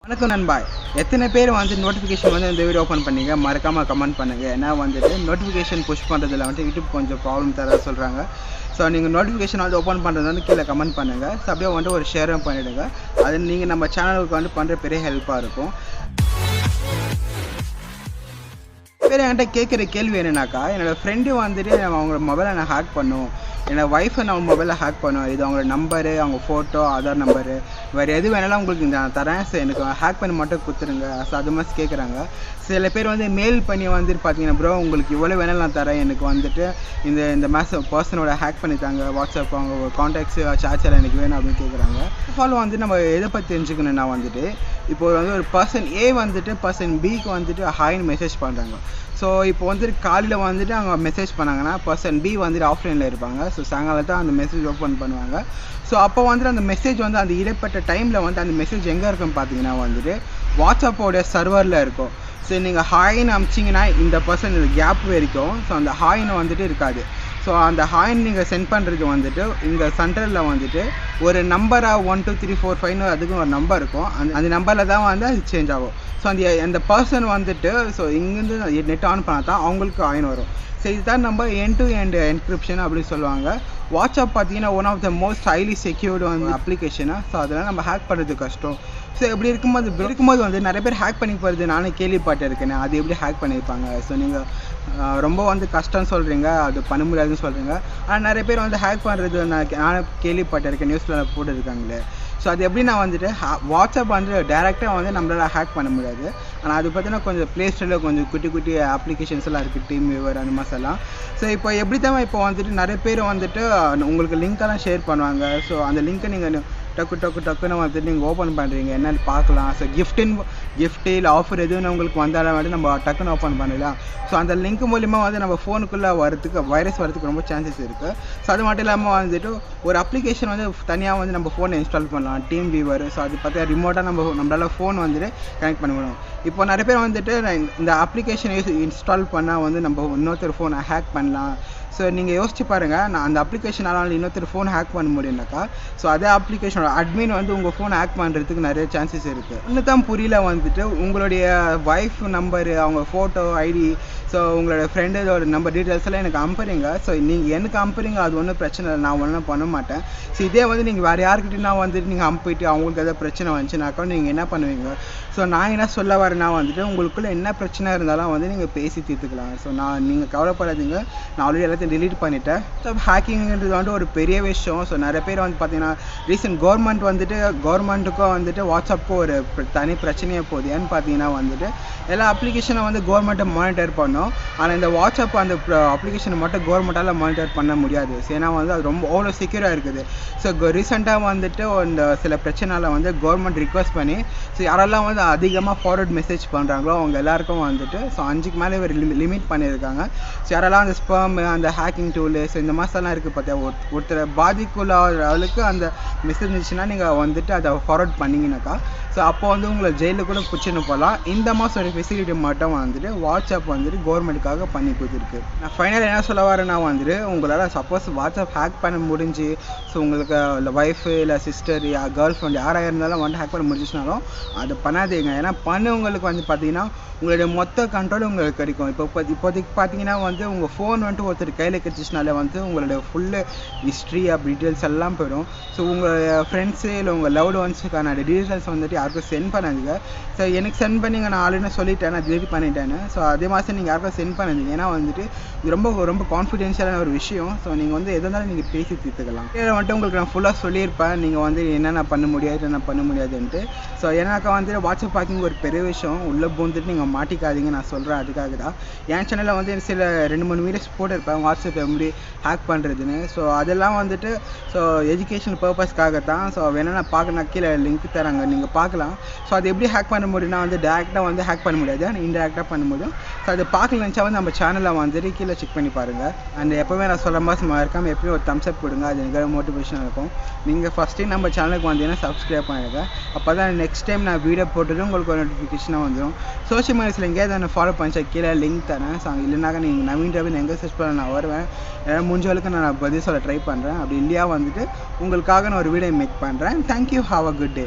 வணக்கம் நண்பா. எத்தனை பேர் வந்து நோட்டிஃபிகேஷன் வந்து இந்த வீடியோ ஓப்பன் பண்ணிங்க மறக்காமல் கமெண்ட் பண்ணுங்கள். ஏன்னா வந்துட்டு நோட்டிஃபிகேஷன் புஷ் பண்ணுறதுல வந்துட்டு யூடியூப் கொஞ்சம் ப்ராப்ளம் தர சொல்கிறாங்க. ஸோ நீங்கள் நோட்டிஃபிகேஷன் வந்து ஓப்பன் பண்ணுறது வந்து கீழே கமெண்ட் பண்ணுங்கள். ஸோ அப்படியே வந்துட்டு ஒரு ஷேரும் பண்ணிவிடுங்க. அது நீங்கள் நம்ம சேனலுக்கு வந்து பண்ணுற பெரிய ஹெல்ப்பாக இருக்கும். பேர் என்கிட்ட கேட்குற கேள்வி என்னன்னாக்கா, என்னோடய ஃப்ரெண்டு வந்துட்டு அவங்க மொபைலை நான் ஹேக் பண்ணும், என்னோடய ஒய்ஃபை நம்ம மொபைலில் ஹேக் பண்ணுவோம், இது அவங்களோட நம்பரு, அவங்க ஃபோட்டோ, ஆதார் நம்பரு, வேறு எது வேணாலும் உங்களுக்கு நான் தரேன், ஸோ எனக்கு ஹேக் பண்ணி மட்டும் கொடுத்துருங்க. ஸோ அது மாதிரி கேட்குறாங்க. சில பேர் வந்து மெயில் பண்ணி வந்துட்டு பார்த்தீங்கன்னா, ப்ரோ உங்களுக்கு இவ்வளோ வேணாலும் நான் தரேன், எனக்கு வந்துட்டு இந்த பர்சனோட ஹேக் பண்ணி தாங்க, வாட்ஸ்அப் அவங்க கான்டாக்ட்ஸு சார்ஜர் எனக்கு வேணும் அப்படின்னு கேட்குறாங்க. ஃபாலோ வந்து நம்ம எதை பற்றி தெரிஞ்சுக்கணுன்னா வந்துட்டு, இப்போ வந்து ஒரு பர்சன் ஏ வந்துட்டு பர்சன் பிக்கு வந்துட்டு ஹாய்னு மெசேஜ் பண்ணுறாங்க. ஸோ இப்போ வந்துட்டு காலையில் வந்துட்டு அவங்க மெசேஜ் பண்ணாங்கன்னா பர்சன் பி வந்துட்டு ஆஃப்லைனில் இருப்பாங்க. ஸோ சாயங்காலத்தான் அந்த மெசேஜ் ஓப்பன் பண்ணுவாங்க. ஸோ அப்போ வந்துட்டு அந்த மெசேஜ் வந்து அந்த இடைப்பட்ட டைமில் வந்து அந்த மெசேஜ் எங்கே இருக்குன்னு பார்த்தீங்கன்னா வந்துட்டு வாட்ஸ்அப்போடைய சர்வரில் இருக்கும். ஸோ நீங்கள் ஹாய்னு அமிச்சிங்கன்னா இந்த பர்சன் இந்த கேப் வரைக்கும் ஸோ அந்த ஹாய்னு வந்துட்டு இருக்காது. ஸோ அந்த ஹாய்ன் நீங்கள் சென்ட் பண்ணுறது வந்துட்டு இங்கே சென்ட்ரலில் வந்துட்டு ஒரு நம்பராக 1 2 3 4 5 அதுக்கும் ஒரு நம்பர் இருக்கும். அந்த நம்பரில் தான் வந்து அது சேஞ்ச் ஆகும். ஸோ அந்த பர்சன் வந்துட்டு ஸோ இங்கேருந்து நெட் ஆன் பண்ணால் தான் அவங்களுக்கு ஹாய்ன் வரும். ஸோ இதுதான் நம்ம எண்ட் டு எண்ட் என்கிரிப்ஷன் அப்படின்னு சொல்லுவாங்க. வாட்ஸ்அப் பார்த்தீங்கன்னா one of the most highly secured வந்து அப்ளிகேஷனாக. ஸோ அதெல்லாம் நம்ம ஹேக் பண்ணுறது கஷ்டம். ஸோ இப்படி இருக்கும்போது வந்து நிறைய பேர் ஹேக் பண்ணி போகிறது நானும் கேள்விப்பட்டிருக்கேன். அது எப்படி ஹேக் பண்ணியிருப்பாங்க. ஸோ நீங்கள் ரொம்ப வந்து கஷ்டம்னு சொல்கிறீங்க, அது பண்ண முடியாதுன்னு சொல்கிறீங்க. ஆனால் நிறைய பேர் வந்து ஹேக் பண்ணுறது நானும் கேள்விப்பட்டிருக்கேன், நியூஸில் போட்டுருக்காங்களே. ஸோ அது எப்படின்னா வந்துட்டு வாட்ஸ்அப் வந்து டேரெக்டாக வந்து நம்மளால் ஹேக் பண்ண முடியாது. ஆனால் அது பார்த்தீங்கன்னா கொஞ்சம் ப்ளே ஸ்டோரில் கொஞ்சம் குட்டி குட்டி அப்ளிகேஷன்ஸ் எல்லாம் இருக்குது, டீம் வியூவர் அந்த மாதிரிலாம். ஸோ இப்போ எப்படி தான் இப்போ வந்துட்டு நிறைய பேர் வந்துட்டு உங்களுக்கு லிங்க்கெல்லாம் ஷேர் பண்ணுவாங்க. ஸோ அந்த லிங்க்கை நீங்கள் டக்குன்னு வந்துட்டு நீங்கள் ஓப்பன் பண்ணுறீங்க, என்னென்னு பார்க்கலாம். ஸோ கிஃப்ட்டு இல்லை ஆஃபர் எதுவும் உங்களுக்கு வந்தாலும் வந்து நம்ம டக்குன்னு ஓப்பன் பண்ணலாம். ஸோ அந்த லிங்க் மூலிமா வந்து நம்ம ஃபோனுக்குள்ளே வைரஸ் வரதுக்கு ரொம்ப சான்சஸ் இருக்குது. ஸோ அது மட்டும் இல்லாமல் வந்துட்டு ஒரு அப்ளிகேஷன் வந்து தனியாக வந்து நம்ம ஃபோனை இன்ஸ்டால் பண்ணலாம், டீம் வியூவர். ஸோ அது பார்த்தா ரிமோட்டாக நம்மளால் ஃபோன் வந்துட்டு கனெக்ட் பண்ண முடியும். இப்போ நிறைய பேர் வந்துட்டு இந்த அப்ளிகேஷன் இன்ஸ்டால் பண்ணால் வந்து நம்ம இன்னொருத்தர் ஃபோனை ஹேக் பண்ணலாம். ஸோ நீங்கள் யோசிச்சு பாருங்கள், நான் அந்த அப்ளிகேஷனால் இன்னொருத்தர் ஃபோன் ஹேக் பண்ண முடியும்னாக்கா ஸோ அதே அப்ளிகேஷனோட அட்மின் வந்து உங்கள் ஃபோன் ஹேக் பண்ணுறதுக்கு நிறைய சான்சஸ் இருக்குது. இன்னும் தான் புரியல வந்துட்டு உங்களுடைய ஒய்ஃப் நம்பரு, அவங்க ஃபோட்டோ, ஐடி, ஸோ உங்களோட ஃப்ரெண்டோட நம்பர் டீட்டெயில்ஸ் எல்லாம் எனக்கு அனுப்புறீங்க. ஸோ நீங்கள் எனக்கு அனுப்புறீங்க, அது ஒன்றும் பிரச்சனை இல்லை, நான் ஒன்றும் பண்ண மாட்டேன். ஸோ இதே வந்து நீங்கள் வேறு யாருக்கிட்டனா வந்துட்டு நீங்கள் அனுப்பிட்டு அவங்களுக்கு எதாவது பிரச்சனை வந்துச்சுனாக்கா நீங்கள் என்ன பண்ணுவீங்க? ஸோ நான் என்ன சொல்ல வரேன்னா வந்துட்டு உங்களுக்குள்ளே என்ன பிரச்சனை இருந்தாலும் வந்து நீங்கள் பேசி தீர்த்துக்கலாம். ஸோ நீங்கள் கவலைப்படாதீங்க, நான் ஆல்ரெடி எல்லாத்தையும் delete பண்ணிட்டேன். ஸோ ஹேக்கிங்கிறது வந்து ஒரு பெரிய விஷயம். ஸோ நிறைய பேர் வந்து பார்த்தீங்கன்னா ரீசெண்ட் கவர்மெண்ட்டுக்கும் வந்துட்டு வாட்ஸ்அப்புக்கும் ஒரு தனி பிரச்சனையே போகுது. ஏன்னு பார்த்தீங்கன்னா வந்துட்டு எல்லா அப்ளிகேஷனை வந்து கவர்மெண்ட்டை மானிட்டர் பண்ணோம். ஆனால் இந்த வாட்ஸ்அப் அந்த அப்ளிகேஷனை மட்டும் கவர்மெண்ட்டால் மானிட்டர் பண்ண முடியாது. ஏன்னா வந்து அது ரொம்ப அவ்வளோ செக்யூராக இருக்குது. ஸோ ரீசெண்டாக வந்துட்டு இந்த சில பிரச்சனையில் வந்து கவர்மெண்ட் ரிக்வெஸ்ட் பண்ணி ஸோ யாரெல்லாம் வந்து அதிகமாக ஃபார்வர்ட் மெசேஜ் பண்ணுறாங்களோ அவங்க எல்லாருக்கும் வந்துட்டு ஸோ 5க்கு மேலே ஒரு லிமிட் பண்ணியிருக்காங்க. ஸோ யாரெல்லாம் அந்த ஸ்பேம், அந்த ஹேக்கிங் டூலு, ஸோ இந்த மாதிரிலாம் இருக்குது பார்த்தியா, ஒருத்தர் பாதிக்குள்ள அளவுக்கு அந்த மெசேஜ் இருந்துச்சுன்னா நீங்கள் வந்துட்டு அதை ஃபார்வர்ட் பண்ணிங்கனாக்கா ஸோ அப்போ வந்து உங்களை ஜெயிலில் கூட பிடிச்சின்னு போகலாம். இந்த மாதிரி ஒரு ஃபெசிலிட்டி மட்டும் வந்துட்டு வாட்ஸ்அப் வந்துட்டு கவர்மெண்ட்டுக்காக பண்ணி கொடுத்துருக்கு. நான் ஃபைனல் என்ன சொல்ல வரேன்னா வந்துட்டு உங்களால் சப்போஸ் வாட்ஸ்அப் ஹேக் பண்ண முடிஞ்சு ஸோ உங்களுக்கு இல்லை ஒய்ஃபு இல்லை சிஸ்டர் கேர்ள் ஃப்ரெண்ட் யாராக இருந்தாலும் வந்து ஹேக் பண்ண முடிஞ்சிச்சுனாலும் அதை பண்ணாதீங்க. ஏன்னா பண்ணவங்களுக்கு வந்து பார்த்தீங்கன்னா உங்களுடைய மொத்த கண்ட்ரோல் உங்களுக்கு கிடைக்கும். இப்போதைக்கு பார்த்தீங்கன்னா வந்து உங்கள் ஃபோன் வந்துட்டு ஒருத்தர் கையில் கிடச்சிச்சுனாலே வந்து உங்களுடைய ஃபுல்லு ஹிஸ்ட்ரி டீட்டெயில்ஸ் எல்லாம் போயிடும். ஸோ உங்களுடைய ஃப்ரெண்ட்ஸு இல்லை உங்கள் லவ்டு ஒன்ஸுக்கான டீட்டெயில்ஸ் வந்துட்டு யாருக்கும் சென்ட் பண்ணாதீங்க. ஸோ எனக்கு சென்ட் பண்ணிங்க, நான் ஆல்ரெடி சொல்லிட்டேன், நான் டெலிட் பண்ணிட்டேன்னு. ஸோ அதே மாதிரி நீங்கள் யாருக்கும் சென்ட் பண்ணாதீங்க. ஏன்னா வந்துட்டு இது ரொம்ப கான்ஃபிடென்ஷியலான ஒரு விஷயம். ஸோ நீங்கள் வந்து எது இருந்தாலும் நீங்கள் பேசி தீர்த்துக்கலாம். இதில் வந்துட்டு உங்களுக்கு நான் ஃபுல்லாக சொல்லியிருப்பேன் நீங்கள் வந்து என்னென்ன பண்ண முடியாது என்ன பண்ண முடியாதுன்ட்டு. ஸோ எனக்கு வந்து வாட்ஸ்அப் ஹேக்கிங் ஒரு பெரிய விஷயம், உள்ளே பூந்துட்டு நீங்கள் மாட்டிக்காதீங்க நான் சொல்கிறேன். அதுக்காக தான் என் சேனலில் வந்து சில 2-3 வீடியோஸ் போட்டிருப்பேன் வாட்ஸ்அப் எப்படி ஹேக் பண்ணுறதுன்னு. ஸோ அதெல்லாம் வந்துட்டு ஸோ எஜுகேஷன் பர்பஸ்க்காக தான். ஸோ வேணா நான் பார்க்கணும், கீழே லிங்க் தராங்க, நீங்கள் பார்க்கலாம். ஸோ அது எப்படி ஹேக் பண்ண முடியும்னா வந்து டேரெக்டாக வந்து ஹேக் பண்ண முடியாது, ஆனால் இன்டெரக்டாக பண்ண முடியும். ஸோ அது பார்க்கல நினச்சா வந்து நம்ம சேனலில் வந்துட்டு கீழே செக் பண்ணி பாருங்கள். அண்ட் எப்போவுமே நான் சொல்ல மாதிரி மறக்காமல் எப்பயும் ஒரு தம்ஸ் அப் கொடுங்க, அது எனக்கு மோட்டிவேஷனாக இருக்கும். நீங்கள் ஃபஸ்ட்டு நம்ம சேனலுக்கு வந்தீங்கன்னா சப்ஸ்கிரைப் பண்ணிடுங்க. அப்போ தான் நெக்ஸ்ட் டைம் நான் வீடியோ போட்டுட்டு உங்களுக்கு ஒரு நோட்டிஃபிகேஷனாக வந்துடும். சோஷியல் மீடியாஸில் எங்கேயாவது நான் ஃபாலோ பண்ணிச்சா கீழே லிங்க் தரேன். ஸோ இல்லைனாக்கா நீங்கள் நவீன் ரவி எங்கே சர்ச் பண்ண நான் வருவேன். முடிஞ்ச அளவுக்கு நான் பதில் சொல்ல ட்ரை பண்ணுறேன். அப்படி இல்லையா வந்துட்டு உங்களுக்காக நான் ஒரு வீடியோ மேக் பண்ணுறேன். Thank you, have a good day.